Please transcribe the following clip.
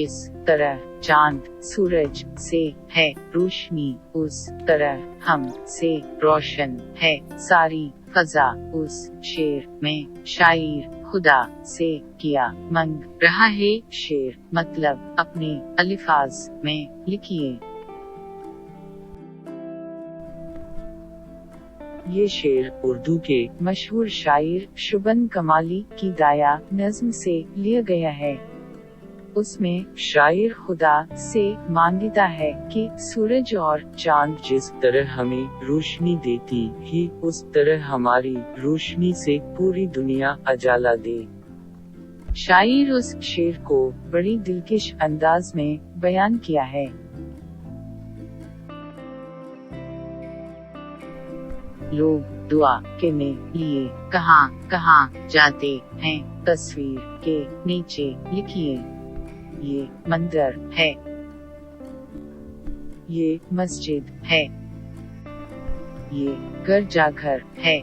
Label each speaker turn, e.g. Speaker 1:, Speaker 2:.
Speaker 1: जिस तरह चांद सूरज से है रोशनी, उस तरह हम से रोशन है सारी फजा। उस शेर में शायर खुदा से किया मंग रहा है शेर, मतलब अपने अल्फाज में लिखिए।
Speaker 2: ये शेर उर्दू के
Speaker 1: मशहूर शायर शुबन कमाली की दाया नज़्म से लिया गया है। उसमें शायर खुदा से मांगता है कि सूरज और चांद
Speaker 2: जिस तरह हमें रोशनी देती ही उस तरह हमारी रोशनी से पूरी दुनिया उजाला दे।
Speaker 1: शायर उस शेर को बड़ी दिलकश अंदाज में बयान किया है। लोग दुआ करने लिए कहाँ कहाँ जाते हैं, तस्वीर के नीचे लिखिए। ये मंदिर है, ये मस्जिद है, ये गिरजाघर है।